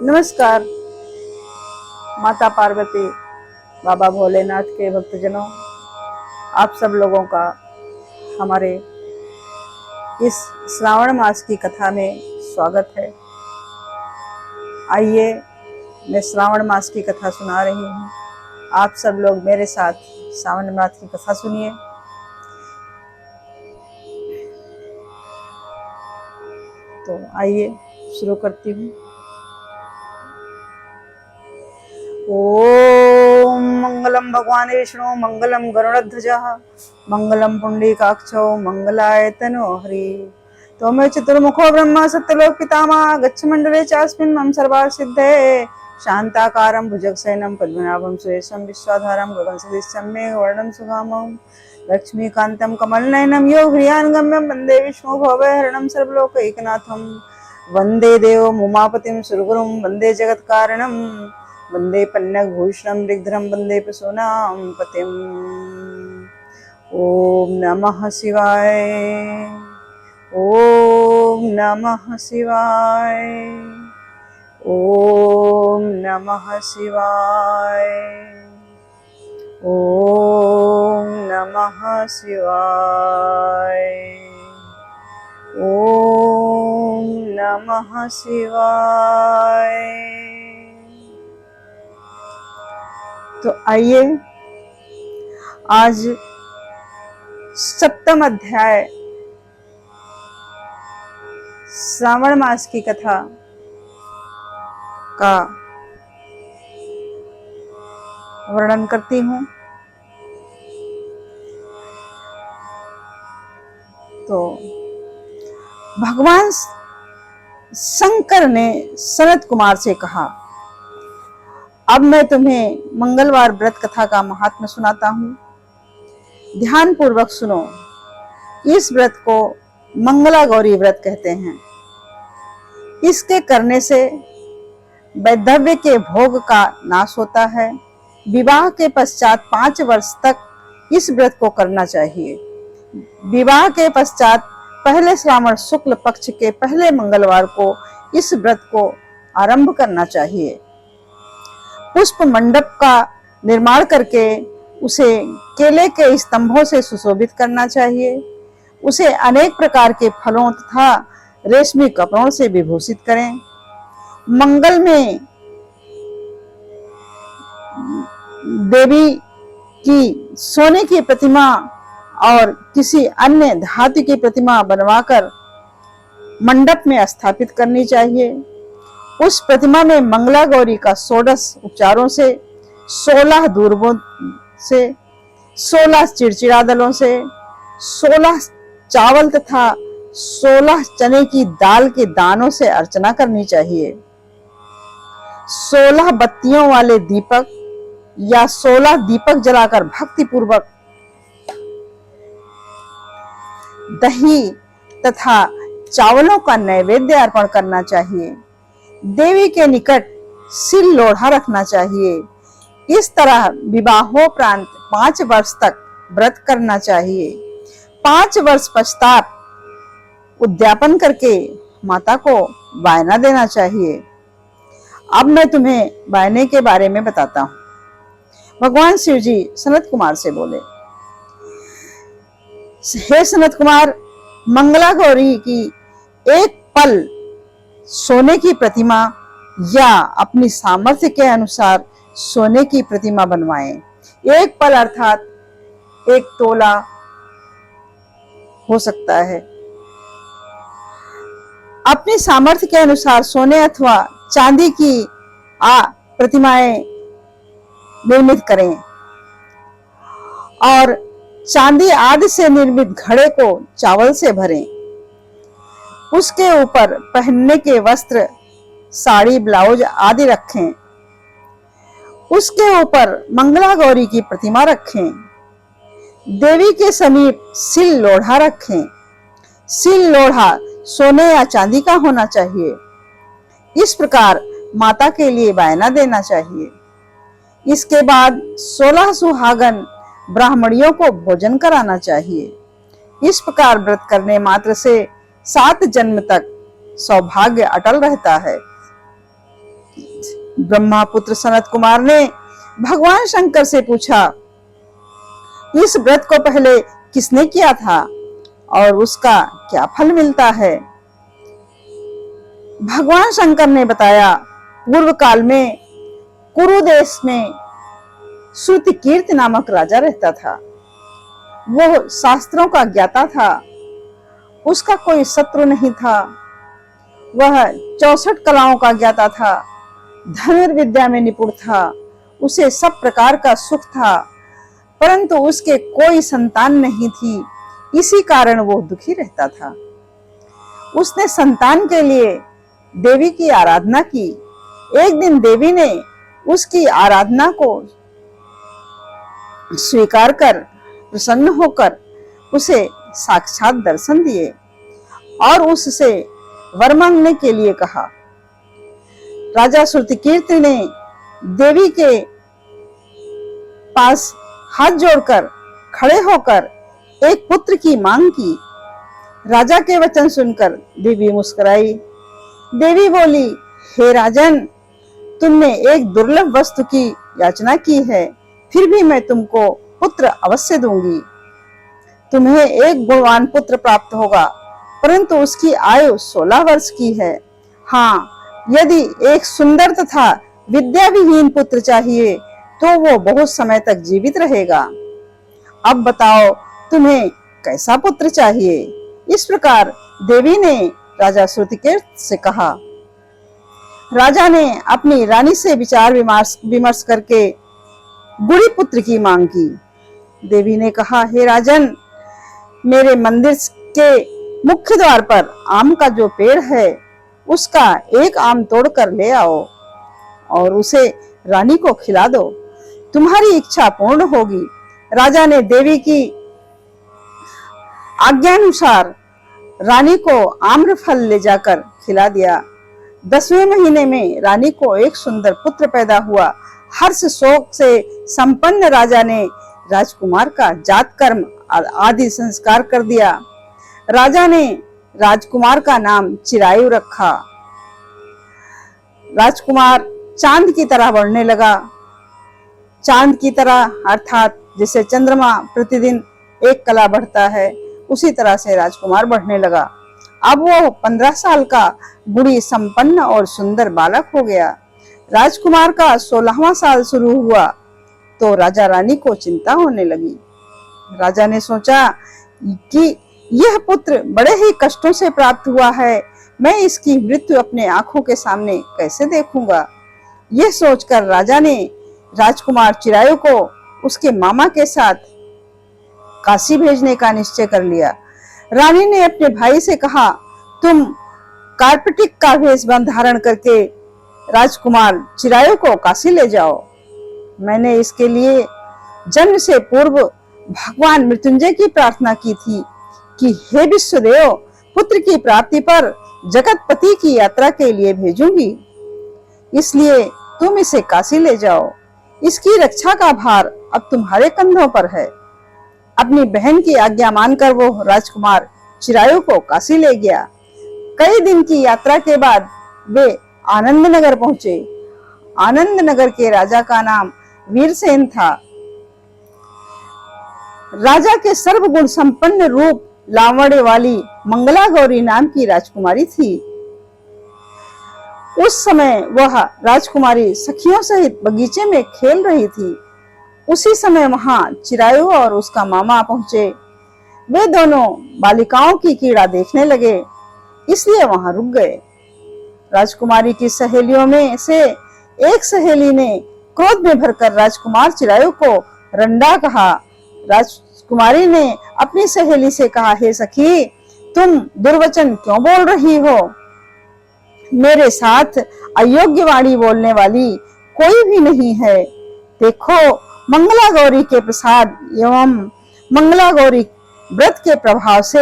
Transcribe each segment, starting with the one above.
नमस्कार माता पार्वती, बाबा भोलेनाथ के भक्तजनों, आप सब लोगों का हमारे इस श्रावण मास की कथा में स्वागत है। आइए मैं श्रावण मास की कथा सुना रही हूँ। आप सब लोग मेरे साथ श्रावण मास की कथा सुनिए। तो आइए शुरू करती हूँ। ओम मंगलम भगवान विष्णु मंगलम गरुड़ध्वजः मंगलम पुंडरीकाक्षो मंगलाय तनो हरि। तोमे चतुर्मुखो ब्रह्म सत्यलोक पितामह गच्छमंडले चास्मिन् मम सर्वार्थ सिद्धये शांताकारं भुजगशयनं पद्मनाभं सुरेशं विश्वाधारं गगनसदृशं मेघवर्णं शुभांगं लक्ष्मीकान्तं कमलनयनं योगप्रियानगम्यं वन्दे विष्णु भवभयहरणं सर्वलोकैकनाथं वन्दे देवम् उमापतिं सुरगुरुं वन्दे जगत्कारणं वन्दे पन्नगभूषणं ऋग्धरं वन्दे प्रसूनां पतिम्। ओम नमः शिवाय, ओम नमः शिवाय, ओम नमः शिवाय, ओम नमः शिवाय, ओम नमः शिवाय। तो आइए आज सप्तम अध्याय श्रावण मास की कथा का वर्णन करती हूँ। तो भगवान शंकर ने सनत कुमार से कहा, अब मैं तुम्हें मंगलवार व्रत कथा का महात्म्य सुनाता हूँ। ध्यान पूर्वक सुनो। इस व्रत को मंगला गौरी व्रत कहते हैं। इसके करने से वैधव्य के भोग का नाश होता है। विवाह के पश्चात 5 वर्ष तक इस व्रत को करना चाहिए। विवाह के पश्चात पहले श्रावण शुक्ल पक्ष के पहले मंगलवार को इस व्रत को आरंभ करना चाहिए। पुष्प मंडप का निर्माण करके उसे केले के स्तंभों से सुशोभित करना चाहिए। उसे अनेक प्रकार के फलों तथा रेशमी कपड़ों से विभूषित करें। मंगल में देवी की सोने की प्रतिमा और किसी अन्य धातु की प्रतिमा बनवाकर मंडप में स्थापित करनी चाहिए। उस प्रतिमा में मंगला गौरी का 16 उपचारों से, 16 दूर्बों से, 16 चिड़चिड़ा दलों से, 16 चावल तथा 16 चने की दाल के दानों से अर्चना करनी चाहिए। 16 बत्तियों वाले दीपक या 16 दीपक जलाकर भक्ति पूर्वक दही तथा चावलों का नैवेद्य अर्पण करना चाहिए। देवी के निकट सिल लोढ़ा रखना चाहिए। इस तरह विवाहोपरांत 5 वर्ष तक व्रत करना चाहिए। 5 वर्ष पश्चात उद्यापन करके माता को वायना देना चाहिए। अब मैं तुम्हें वायने के बारे में बताता हूँ। भगवान शिव जी सनत कुमार से बोले, हे सनत कुमार, मंगला गौरी की एक पल सोने की प्रतिमा या अपनी सामर्थ्य के अनुसार सोने की प्रतिमा बनवाएं। एक पल अर्थात 1 तोला हो सकता है। अपनी सामर्थ्य के अनुसार सोने अथवा चांदी की प्रतिमाएं निर्मित करें और चांदी आदि से निर्मित घड़े को चावल से भरें। उसके ऊपर पहनने के वस्त्र, साड़ी, ब्लाउज आदि रखें। उसके ऊपर मंगला गौरी की प्रतिमा रखें। देवी के समीप सिल लोढ़ा रखें। सिल लोढ़ा सोने या चांदी का होना चाहिए। इस प्रकार माता के लिए वायना देना चाहिए। इसके बाद 16 सुहागन ब्राह्मणियों को भोजन कराना चाहिए। इस प्रकार व्रत करने मात्र से 7 जन्म तक सौभाग्य अटल रहता है। ब्रह्मापुत्र सनत कुमार ने भगवान शंकर से पूछा, इस व्रत को पहले किसने किया था और उसका क्या फल मिलता है? भगवान शंकर ने बताया, पूर्व काल में कुरु देश में श्रुतिकीर्ति नामक राजा रहता था। वो शास्त्रों का ज्ञाता था, उसका कोई शत्रु नहीं था। वह 64 कलाओं का ज्ञाता था, धनुर्विद्या में निपुण था, उसे सब प्रकार का सुख था, परंतु उसके कोई संतान नहीं थी। इसी कारण वो दुखी रहता था। उसने संतान के लिए देवी की आराधना की। एक दिन देवी ने उसकी आराधना को स्वीकार कर प्रसन्न होकर उसे साक्षात दर्शन दिए और उससे वर मांगने के लिए कहा। राजा श्रुतिकीर्ति ने देवी के पास हाथ जोड़कर खड़े होकर एक पुत्र की मांग की। राजा के वचन सुनकर देवी मुस्कुराई। देवी बोली, हे राजन, तुमने एक दुर्लभ वस्तु की याचना की है, फिर भी मैं तुमको पुत्र अवश्य दूंगी। तुम्हें एक गुणवान पुत्र प्राप्त होगा, परंतु उसकी आयु 16 वर्ष की है। हाँ, यदि एक सुंदर तथा विद्या विहीन पुत्र चाहिए तो वो बहुत समय तक जीवित रहेगा। अब बताओ, तुम्हें कैसा पुत्र चाहिए? इस प्रकार देवी ने राजा श्रुतिकीर्ति से कहा। राजा ने अपनी रानी से विचार विमर्श करके गुड़ी पुत्र की मांग की। देवी ने कहा, हे राजन, मेरे मंदिर के मुख्य द्वार पर आम का जो पेड़ है उसका एक आम तोड़कर ले आओ और उसे रानी को खिला दो, तुम्हारी इच्छा पूर्ण होगी। राजा ने देवी की आज्ञानुसार रानी को आम्रफल ले जाकर खिला दिया। 10वें महीने में रानी को एक सुंदर पुत्र पैदा हुआ। हर्ष शोक से संपन्न राजा ने राजकुमार का जात कर्म आदि संस्कार कर दिया। राजा ने राजकुमार का नाम चिरायु रखा। राजकुमार चांद की तरह बढ़ने लगा। चांद की तरह अर्थात जैसे चंद्रमा प्रतिदिन एक कला बढ़ता है, उसी तरह से राजकुमार बढ़ने लगा। अब वो 15 साल का गुणी संपन्न और सुंदर बालक हो गया। राजकुमार का 16वां साल शुरू हुआ तो राजा रानी को चिंता होने लगी। राजा ने सोचा कि यह पुत्र बड़े ही कष्टों से प्राप्त हुआ है, मैं इसकी मृत्यु अपने आंखों के सामने कैसे देखूंगा। यह सोचकर राजा ने राजकुमार चिरायु को उसके मामा के साथ काशी भेजने का निश्चय कर लिया। रानी ने अपने भाई से कहा, तुम कार्पेटिक का वेश धारण करके राजकुमार चिरायु को काशी ले जाओ। मैंने इसके लिए जन्म से पूर्व भगवान मृत्युंजय की प्रार्थना की थी कि हे विश्वदेव, पुत्र की प्राप्ति पर जगतपति की यात्रा के लिए भेजूंगी, इसलिए तुम इसे काशी ले जाओ। इसकी रक्षा का भार अब तुम्हारे कंधों पर है। अपनी बहन की आज्ञा मानकर वो राजकुमार चिरायु को काशी ले गया। कई दिन की यात्रा के बाद वे आनंद नगर पहुंचे। आनंद नगर के राजा का नाम वीरसेन था। राजा के सर्वगुण संपन्न रूप लावण्य वाली मंगला गौरी नाम की राजकुमारी थी। उस समय वह राजकुमारी सखियों सहित बगीचे में खेल रही थी। उसी समय वहां चिरायु और उसका मामा पहुंचे। वे दोनों बालिकाओं की क्रीड़ा देखने लगे, इसलिए वहां रुक गए। राजकुमारी की सहेलियों में से एक सहेली ने क्रोध में भरकर राजकुमार चिरायु को रंडा कहा। राजकुमारी ने अपनी सहेली से कहा, हे सखी, तुम दुर्वचन क्यों बोल रही हो? मेरे साथ अयोग्य वाणी बोलने वाली कोई भी नहीं है। देखो, मंगला गौरी के प्रसाद एवं मंगला गौरी व्रत के प्रभाव से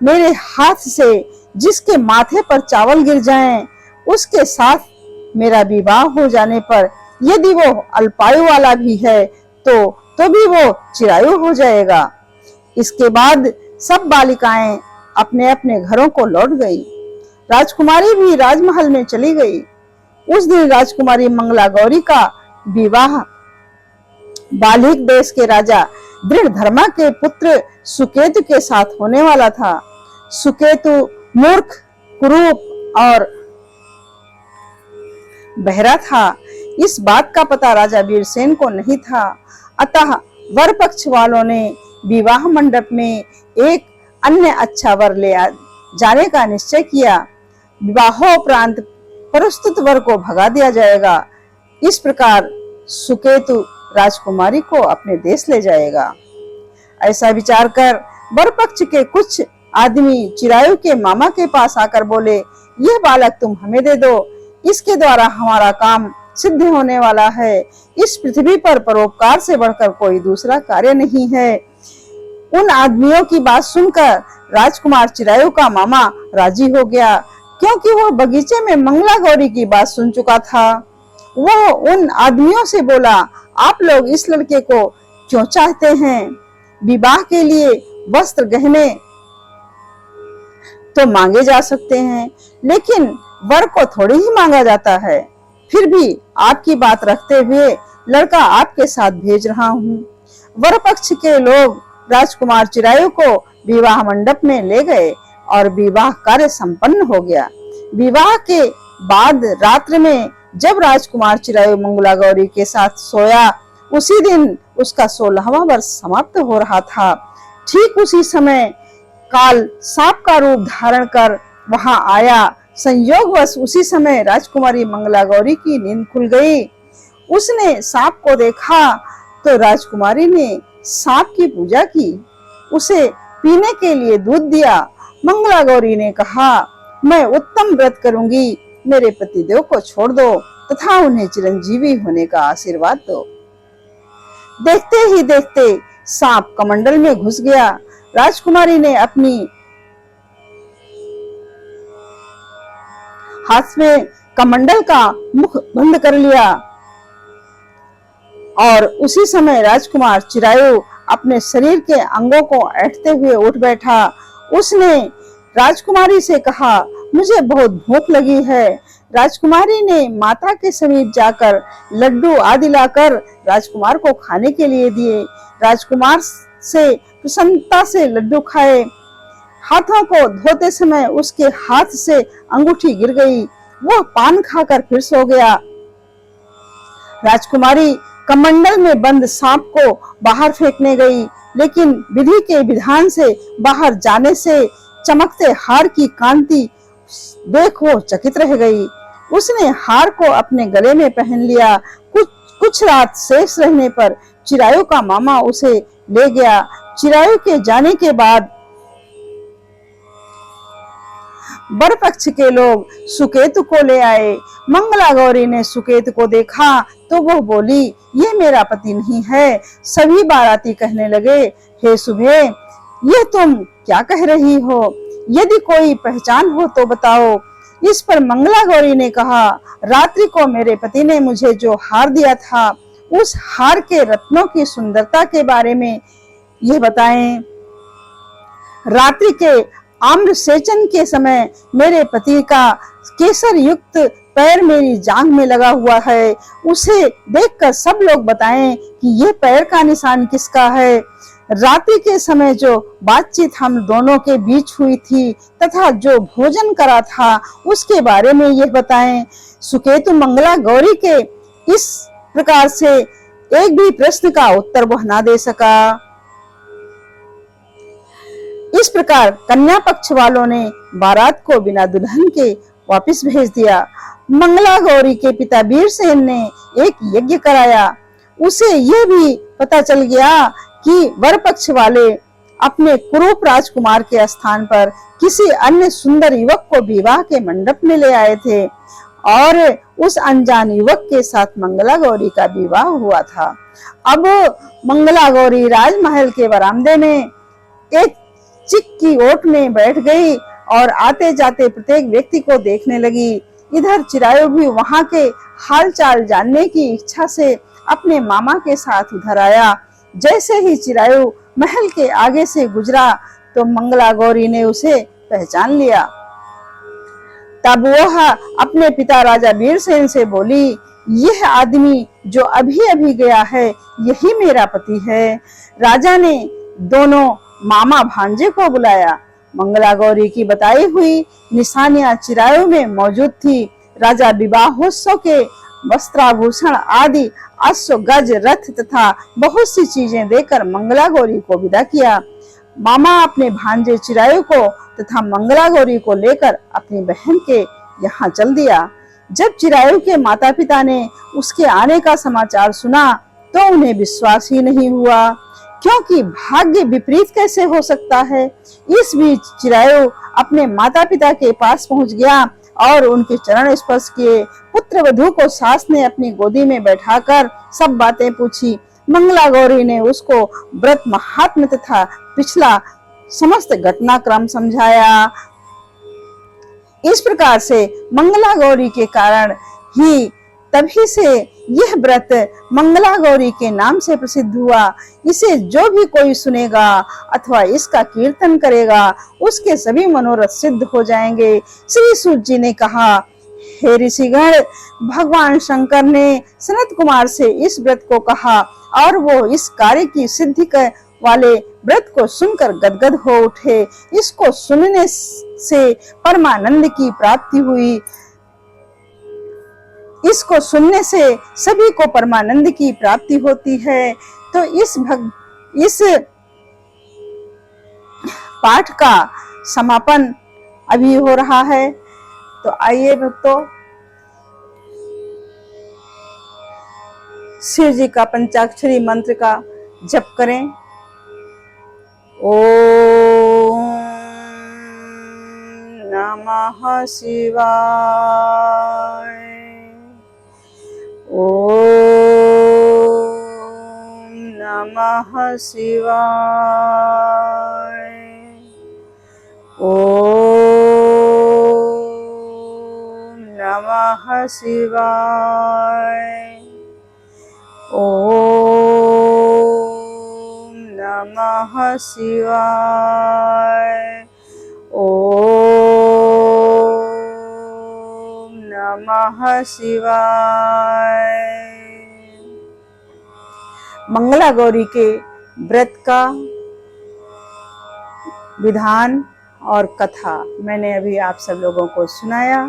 मेरे हाथ से जिसके माथे पर चावल गिर जाएं, उसके साथ मेरा विवाह हो जाने पर यदि वो अल्पायु वाला भी है तो भी वो चिरायु हो जाएगा। इसके बाद सब बालिकाएं अपने अपने घरों को लौट गई। राजकुमारी भी राजमहल में चली गई। उस दिन राजकुमारी मंगला गौरी का विवाह बालिक देश के राजा दृढ़धर्मा के पुत्र सुकेतु के साथ होने वाला था। सुकेतु मूर्ख, कुरूप और बहरा था। इस बात का पता राजा वीरसेन को नहीं था। अतः वर पक्ष वालों ने विवाह मंडप में एक अन्य अच्छा वर ले जाने का निश्चय किया। विवाहोपरांत प्रस्तुत वर को भगा दिया जाएगा। इस प्रकार सुकेतु राजकुमारी को अपने देश ले जाएगा। ऐसा विचार कर वर पक्ष के कुछ आदमी चिरायु के मामा के पास आकर बोले, यह बालक तुम हमें दे दो, इसके द्वारा हमारा काम सिद्ध होने वाला है। इस पृथ्वी पर परोपकार से बढ़कर कोई दूसरा कार्य नहीं है। उन आदमियों की बात सुनकर राजकुमार चिरायु का मामा राजी हो गया, क्योंकि वह बगीचे में मंगला गौरी की बात सुन चुका था। वह उन आदमियों से बोला, आप लोग इस लड़के को क्यों चाहते हैं? विवाह के लिए वस्त्र गहने तो मांगे जा सकते हैं, लेकिन वर को थोड़ी ही मांगा जाता है। फिर भी आपकी बात रखते हुए लड़का आपके साथ भेज रहा हूँ। वर पक्ष के लोग राजकुमार चिरायु को विवाह मंडप में ले गए और विवाह कार्य संपन्न हो गया। विवाह के बाद रात्रि में जब राजकुमार चिरायु मंगला गौरी के साथ सोया, उसी दिन उसका 16वां वर्ष समाप्त हो रहा था। ठीक उसी समय काल सांप का रूप धारण कर वहां आया। संयोगवश उसी समय राजकुमारी मंगला गौरी की नींद खुल गई। उसने सांप को देखा तो राजकुमारी ने सांप की पूजा की, उसे पीने के लिए दूध दिया। मंगला गौरी ने कहा, मैं उत्तम व्रत करूंगी, मेरे पतिदेव को छोड़ दो तथा उन्हें चिरंजीवी होने का आशीर्वाद दो। देखते ही देखते सांप कमंडल में घुस गया। राजकुमारी ने अपनी हाथ में कमंडल का मुख बंद कर लिया और उसी समय राजकुमार चिरायु अपने शरीर के अंगों को ऐंठते हुए उठ बैठा। उसने राजकुमारी से कहा, मुझे बहुत भूख लगी है। राजकुमारी ने माता के समीप जाकर लड्डू आदि लाकर राजकुमार को खाने के लिए दिए। राजकुमार से प्रसन्नता से लड्डू खाए। हाथों को धोते समय उसके हाथ से अंगूठी गिर गई। वह पान खाकर फिर सो गया। राजकुमारी कमंडल में बंद सांप को बाहर फेंकने गई, लेकिन विधि के विधान से बाहर जाने से चमकते हार की कांति देख वो चकित रह गई। उसने हार को अपने गले में पहन लिया। कुछ रात शेष रहने पर चिरायु का मामा उसे ले गया। चिरायु के जाने के बाद वर पक्ष के लोग सुकेतु को ले आए। मंगला गौरी ने सुकेतु को देखा तो वह बोली, ये मेरा पति नहीं है। सभी बाराती कहने लगे, हे सुबह, ये तुम क्या कह रही हो? यदि कोई पहचान हो तो बताओ। इस पर मंगला गौरी ने कहा, रात्रि को मेरे पति ने मुझे जो हार दिया था, उस हार के रत्नों की सुंदरता के बारे में यह बताएं। रात्रि के आम्र सेचन के समय मेरे पति का केसर युक्त पैर मेरी जांघ में लगा हुआ है। उसे देखकर सब लोग बताएं कि यह पैर का निशान किसका है। रात्रि के समय जो बातचीत हम दोनों के बीच हुई थी तथा जो भोजन करा था, उसके बारे में यह बताएं। सुकेतु मंगला गौरी के इस प्रकार से एक भी प्रश्न का उत्तर वह ना दे सका। इस प्रकार कन्या पक्ष वालों ने बारात को बिना दुल्हन के वापस भेज दिया। मंगला गौरी के पिता वीरसेन ने एक यज्ञ कराया। उसे यह भी पता चल गया कि वर पक्ष वाले अपने कुरूप राजकुमार के स्थान पर किसी अन्य सुंदर युवक को विवाह के मंडप में ले आए थे और उस अनजान युवक के साथ मंगला गौरी का विवाह हुआ था। अब मंगला गौरी राजमहल के बरामदे में एक चिक की ओट में बैठ गई और आते जाते प्रत्येक व्यक्ति को देखने लगी। इधर चिरायु भी वहां के हालचाल जानने की इच्छा से अपने मामा के साथ उधर आया। जैसे ही चिरायु महल के आगे से गुजरा तो मंगला गौरी ने उसे पहचान लिया। तब वह अपने पिता राजा वीरसेन से बोली, यह आदमी जो अभी अभी गया है यही मेरा पति है। राजा ने दोनों मामा भांजे को बुलाया। मंगला गौरी की बताई हुई निशानियां चिरायु में मौजूद थी। राजा विवाहोत्सव के वस्त्राभूषण आदि अश्व गज रथ तथा बहुत सी चीजें देकर मंगला गौरी को विदा किया। मामा अपने भांजे चिरायु को तथा मंगला गौरी को लेकर अपनी बहन के यहाँ चल दिया। जब चिरायु के माता पिता ने उसके आने का समाचार सुना तो उन्हें विश्वास ही नहीं हुआ, क्योंकि भाग्य विपरीत कैसे हो सकता है। इस बीच चिरायु अपने माता पिता के पास पहुंच गया और उनके चरण स्पर्श किए। पुत्र वधू को सास ने अपनी गोदी में बैठाकर सब बातें पूछी। मंगला गौरी ने उसको व्रत महात्म्य तथा पिछला समस्त घटनाक्रम समझाया। इस प्रकार से मंगला गौरी के कारण ही तभी से यह व्रत मंगला गौरी के नाम से प्रसिद्ध हुआ। इसे जो भी कोई सुनेगा अथवा इसका कीर्तन करेगा उसके सभी मनोरथ सिद्ध हो जाएंगे। श्री सूत जी ने कहा, हे ऋषिगण, भगवान शंकर ने सनत कुमार से इस व्रत को कहा और वो इस कार्य की सिद्धि वाले व्रत को सुनकर गदगद हो उठे। इसको सुनने से परमानंद की प्राप्ति हुई। इसको सुनने से सभी को परमानंद की प्राप्ति होती है। तो इस पाठ का समापन अभी हो रहा है। तो आइए भक्तों, शिव जी का पंचाक्षरी मंत्र का जप करें। ओम नमः शिवाय। ओम नमः शिवाय। ओम नमः शिवाय। ओम नमः शिवाय। ओम नमः शिवाय। मंगला गौरी के व्रत का विधान और कथा मैंने अभी आप सब लोगों को सुनाया।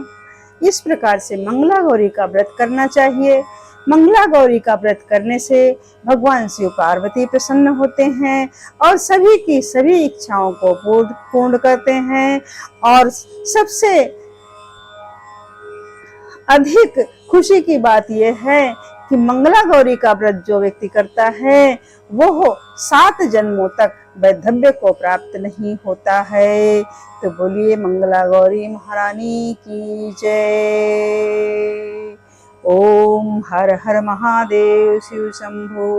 इस प्रकार से मंगला गौरी का व्रत करना चाहिए। मंगला गौरी का व्रत करने से भगवान शिव पार्वती प्रसन्न होते हैं और सभी की सभी इच्छाओं को पूर्ण करते हैं। और सबसे अधिक खुशी की बात यह है कि मंगला गौरी का व्रत जो व्यक्ति करता है वो 7 जन्मों तक वैधव्य को प्राप्त नहीं होता है। तो बोलिए मंगला गौरी महारानी की जय। ओम हर हर महादेव शिव शंभो।